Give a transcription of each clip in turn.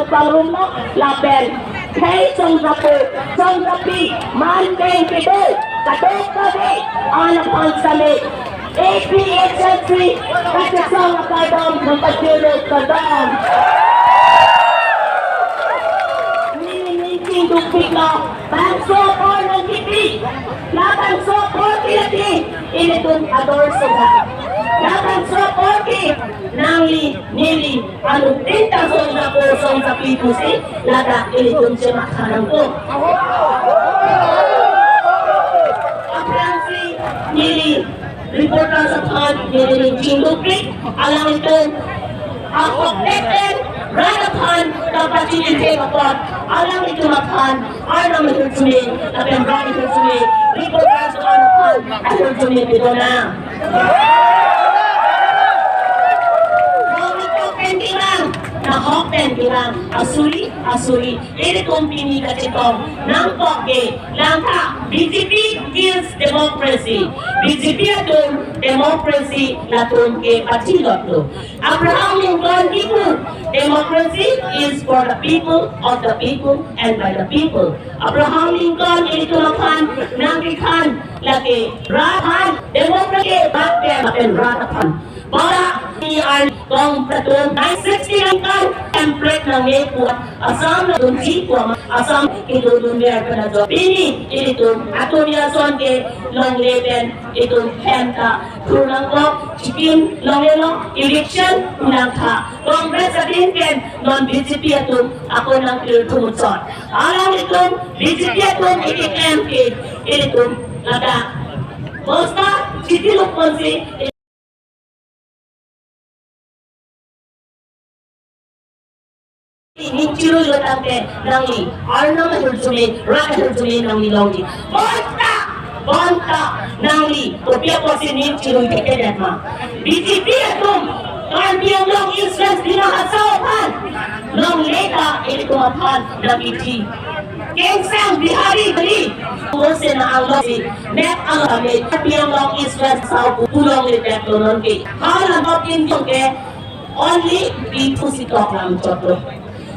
ang pangrumok, label. Kay Songsapi, Manbeng Kido, Kadok Kami, Anapang Sami, APHLC Asong Kadom, ng Pagkilog Kadom. Ninininting dupik na, Bansoko ng Kipi, Labansoko Kilati, Initong Ador Suga. Labansoko Ki, Nangli, Nili, anong tinta sa pusong sa pipusi, Lada, Initong siya makanang ko. Apransi, Nili, reporter sa Pan, Ninininting dupik, alam ito, ako neten, Radapan, dapat sinintay kapag alam ito mapan, alam ito sumi, tapos rani ito sumi, reporter sa Pan, ito sumi ito na. Hopen bilang asuri, ini company kacitong nang poke, langka BJP kills democracy. BJP atun democracy latun ke patilot lo. Abraham Lincoln Diphu, democracy is for the people, of the people, and by the people. Abraham Lincoln ini tulakan nang ikan lagi rahan demokrasi bakte apen ratapan. Para ni ang kong platun 969 kan template ng ipot asam na tunji ko asam ito dunia ka na jo ini ito ato niya son ke long leven ito henta kurang ko chikin long election unang ka congress adin ken non BJP ato ako nang tumutson alam ito BJP ato iki MP ito lada bosta chitilok ponsi Ninciro yotante nangi arna mahulsumi raka hulsumi nangi longi bonta nangi topia posi ninciro itekedet ma BJP atum kan biang long islas dinahasawapan long leta ini kumapan nabiti Kengsang Bihari Bali Mose na ang losi net ang kami biang long islas sa pulong litet lonon ke halang opin ke only Diphu Sitok lang choto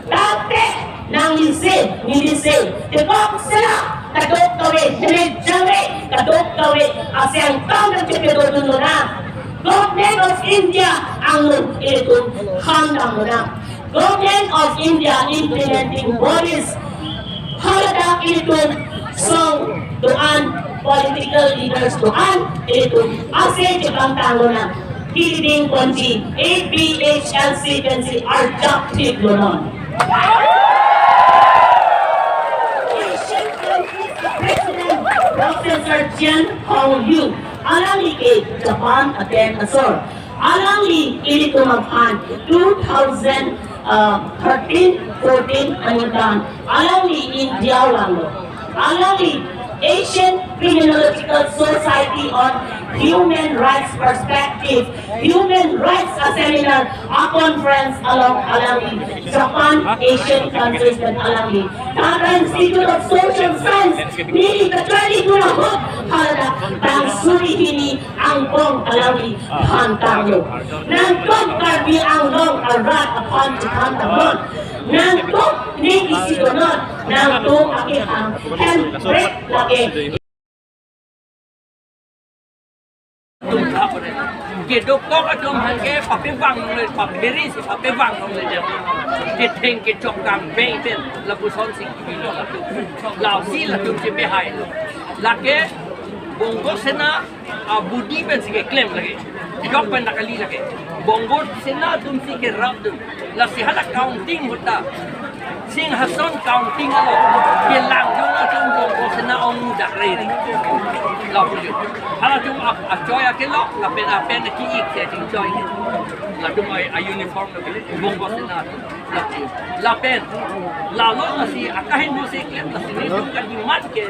Tate nang nilise, tebak sila, kadok kawe, hinidjame, kadok kawe, asyang tang ng tipidodon mo na. Government of India ang itong handang mo na. Government of India implementing bodies, halada itong song doan, political leaders doan, itong asya jibang tango na. Kiliding konji, APHLC pensi arjactive lonon. President Professor Chen Hong Yu alang li ke Japan attend asor alang li ini tumaghan 2013-14 angitan alang li India lang alang li Asian Criminological Society on Human Rights Perspective, Human Rights Seminar, a conference along Alangi, Japan, Asian countries and Alangi. Tata Institute of Social Science, nili katwali kunahot, halada, tang surihini ang bong Alangi, hantanglo. Nangkong karbi ang long arat upon Japan Nangkong nigisigonot, nangkong akihang, handbrake lagi. Kedok kok adom hangge papewang le papiri si papewang le je keteng ke chokang beng ten la puson sing kilo la tu lao si la tu je behai la ke bongo sena budi ben si ke klem lagi jok pen nakali lagi bongo sena tum si ke rab tu la si hala counting hota sing hason counting alo ke lang jong atum bongo sena ong dak re lao tu hala tum achoya ke lo la pen ki ik se ting choi la tum ai uniform lo bongo sena la pen la lo la si akahin mo si klem la si ni tum ka di mat ke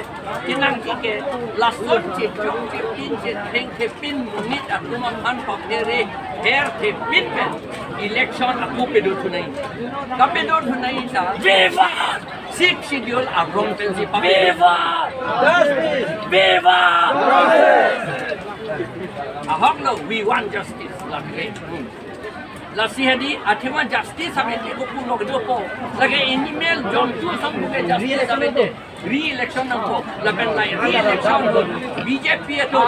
kinang ki ke la so che chong che pin che theng che pin munit atuma man pok tere her che pin pen election aku pedo tunai ka pedo tunai ta viva six schedule a wrong pensi pa viva viva ahok no we want justice la ke lasi hadi athema justice samete ko puno ke dopo lage animal jontu sambuke justice samete re-election nangko laben lai re-election BJP to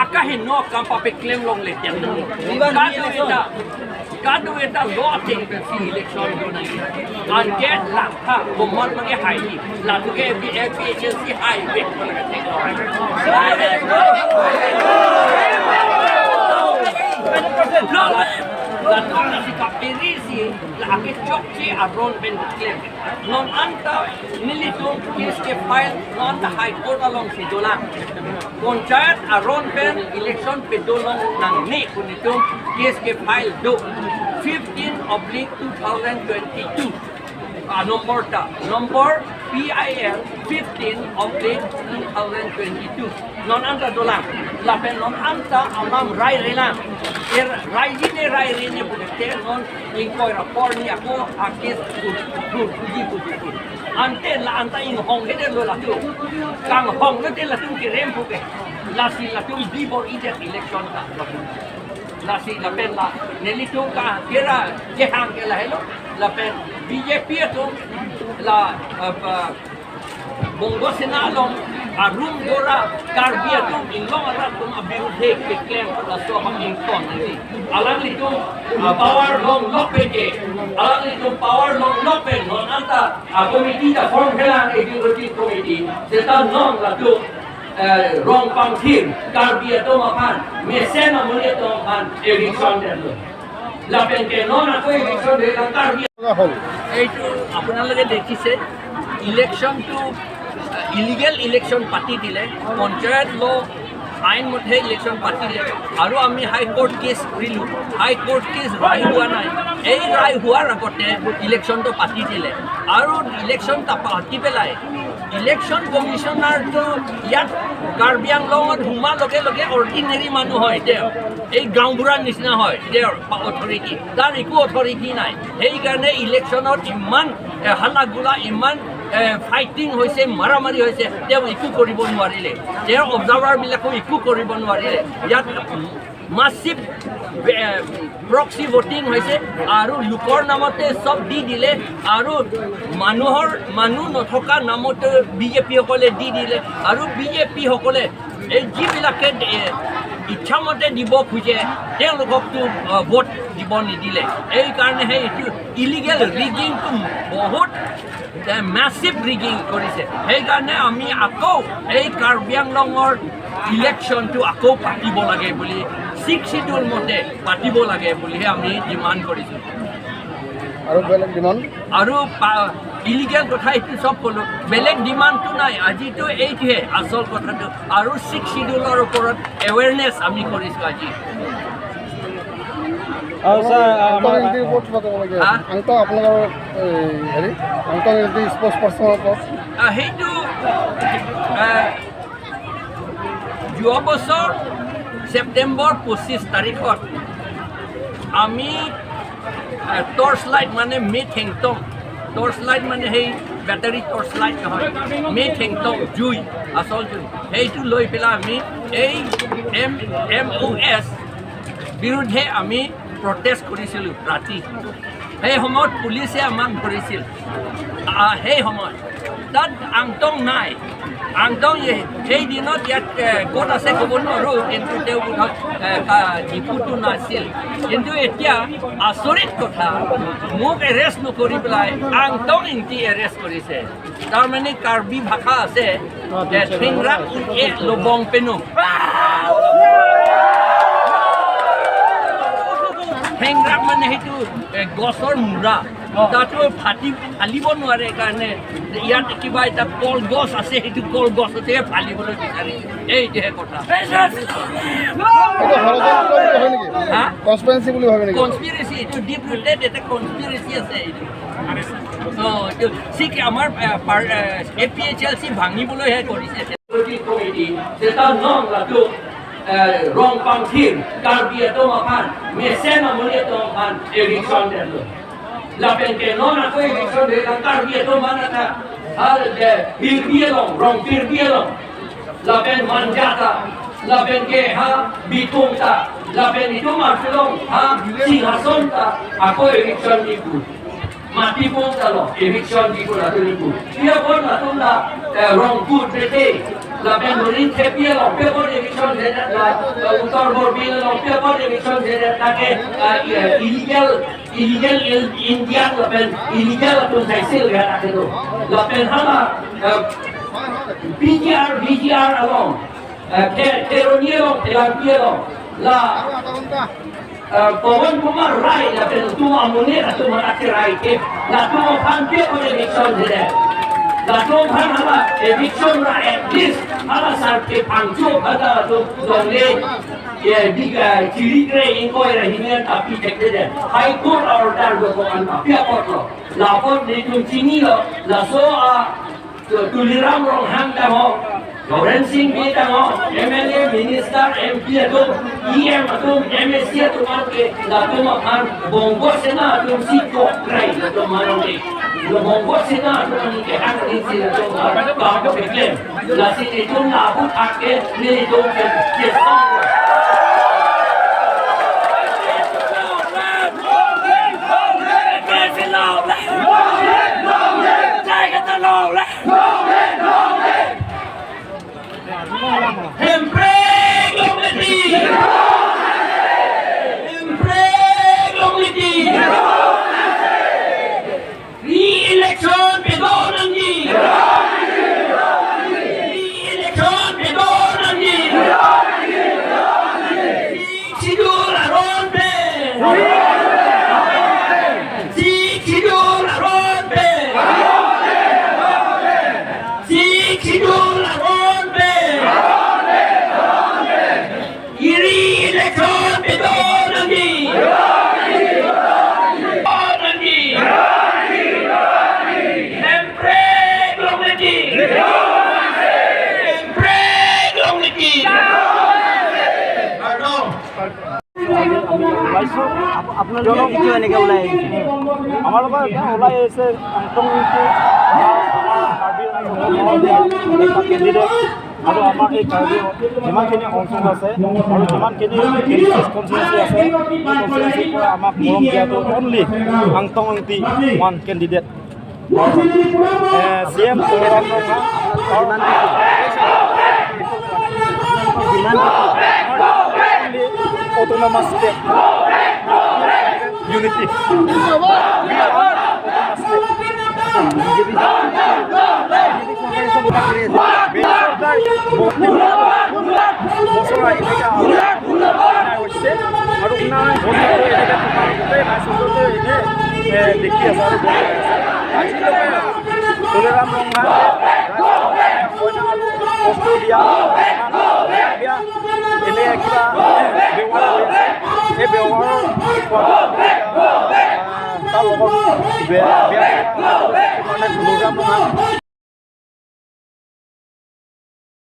akahe no kampa pe claim long le tian kadu eta law thing pe election do nai an get la tha bomar mage hai la tu ke APHLC hai pe la tona si kapirisi la ke chokchi aron ben claim non anta nilitum kiske file non the high court along si dola panchayat aron ben election pe dolong nang ni kunitum kiske file do 15/2022 number PIL 15/2022 non anta dolang lapen non anta alam rai relang rai ni budete non ingkoi rapor ni aku akis puji ante la anta ing hong hede lo la tu kang hong le la tu ki rem puke la si la tu before ide election ta la si la pen la neli tu ka kira je hang ke la hello la pen BJP tu la bongo senalong arum dora karbia tu inlong arat tu abirta ke claim la so ham ingkon ni alang itu power long lopeje alang itu power long lope non anta committee da form helang executive committee seta non la tu rong pang thim karbia tu mapan mesen amune tu mapan election delo la pen ke non ato election de la karbia এইটো আপোনালোকে দেখিছে election to illegal election পাতি দিলে পঞ্চায়ত ল আইন মতে election পাতিলে আৰু আমি হাই কোৰ্ট কেস কৰিলো হাই কোৰ্ট কেস ৰায় হোৱা নাই এই ৰায় হোৱাৰ আগতে ইলেকশনটো পাতি দিলে আৰু ইলেকশন পাতি পেলাই ইলেকশন কমিশনাৰটো ইয়াত কাৰ্বি আংলঙত হুমা লগে লগে অৰ্ডিনেৰী মানুহ হয় তেওঁ এই গাঁওবুঢ়াৰ নিচিনা হয় তেওঁৰ অথৰিটি তাৰ একো অথৰিটি নাই সেইকাৰণে ইলেকশনত ইমান হাল্লা গোলা ইমান ফাইটিং হৈছে মাৰামাৰি হৈছে তেওঁ একো কৰিব নোৱাৰিলে তেওঁৰ অবজাৰ্ভাৰবিলাকো একো কৰিব নোৱাৰিলে ইয়াত মাছিভ প্ৰক্সি ভোটিং হৈছে আৰু লোকৰ নামতে চব দি দিলে আৰু মানুহ নথকা নামতে বিজেপিসকলে দি দিলে আৰু বিজেপিসকলে এই যিবিলাকে ইচ্ছামতে দিব খোজে তেওঁলোককতো ভোট দিব নিদিলে এইকাৰণে এইটো ইলিগেল ৰিগিংটো বহুত massive rigging কৰিছে সেইকাৰণে আমি আকৌ এই কাৰ্বি আংলঙৰ ইলেকশ্যনটো আকৌ পাতিব লাগে বুলি 6 শিডিউল মতে পাতিব লাগে বুলিহে আমি ডিমাণ্ড কৰিছোঁ আৰু বেলেগ ডিমাণ্ড আৰু ইলিগেল কথা এইটো চব ক'লোঁ বেলেগ ডিমাণ্ডটো নাই আজিতো এইটোহে আচল কথাটো আৰু 6 শিডিউলৰ ওপৰত এৱেৰনেছ আমি কৰিছোঁ আজি আৰু স্যাৰ আমাৰ ৰিপোৰ্ট পাবলগীয়া আংটো আপোনালোকৰ হেৰি আংটো স্পষ্ট পাৰ্চনৰ ওপৰত সেইটো যোৱা বছৰ ছেপ্টেম্বৰ 25 তাৰিখত আমি টৰ্চ লাইট মানে মে থেংটং টৰ্চ লাইট মানে সেই বেটাৰী টৰ্চ লাইট নহয় মে থেংটং জুই আচল জুই সেইটো লৈ পেলাই আমি এই MOS বিৰুদ্ধে আমি প্ৰটেষ্ট কৰিছিলোঁ ৰাতি সেই সময়ত পুলিচে আমাক ধৰিছিল সেই সময়ত তাত আংটং নাই আংটং সেই দিনত ইয়াত ক'ত আছে ক'ব নোৱাৰোঁ কিন্তু তেওঁ বোধক ডিপুটো নাছিল কিন্তু এতিয়া আচৰিত কথা মোক এৰেষ্ট নকৰি পেলাই আংটং ইংতি এৰেষ্ট কৰিছে তাৰমানে কাৰ্বি ভাষা আছে ফিংৰাক লবং পেনো ফেংৰাক মানে সেইটো গছৰ মূৰা তাতো ফালিব নোৱাৰে কাৰণে ইয়াত কিবা এটা কলগছ আছে সেইটো কলগছতে ফালিবলৈ বিচাৰিছে এইটোহে কথা কনস্পিৰেচি এইটো ডিপ ৰুটেড এটা কনস্পিৰেচি আছে এইটো ঠিক আমাৰ APHLC ভাঙিবলৈহে কৰিছে rong pang thim karbia to mapan mesen amune to mapan election delo la pen ke non ato election de la karbia to manata har de birbielong rong birbielong la pen manjata la pen ke ha bitungta lapen itu martilong singason ta ako eviction diku mati pun kalau eviction diku la diku dia pun la tunda wrong good bete lapen berin tepi lo pe pun eviction dena la utar bor bil lo pe pun eviction dena take illegal Indian lapen illegal tu saisil ya tak itu lapen hala BGR along teroniero terapiero la Pawan Kumar Rai la penutuma munera tu manake Rai ke la tu panke on eviction dire la tu hala eviction ra at least hala sar ke pangcho pada tu dongle ye diga ciri kre inko era hinian tapi tekde high court order go an apia court lo la pon ni tu chini lo la so tuliram rong ham ta ho Loren Singh भी तंगो MLA minister MP तो EM तो MSC तो मान के लातों में Khan bongo से ना तो seat को crime तो मारोगे lo बोंगो से ना तो उनके हाथ नहीं से तो काम को बेचले लासी ने तो लाभु आके मेरे तो के আপোনালোকে কিয় এনেকৈ ওলাই আহিছে আমাৰ লগত ওলাই আহিছে কেণ্ডিডেট আৰু আমাৰ এই কাৰ্বি যিমানখিনি অঞ্চল আছে আৰু যিমানখিনি কনষ্টিটুৱেঞ্চি আছে এই কনষ্টিটুৱেঞ্চিৰ পৰা আমাক মৰম দিয়াটো only Angtong Engti one candidate CM autonomous state unity ini kita kalau biar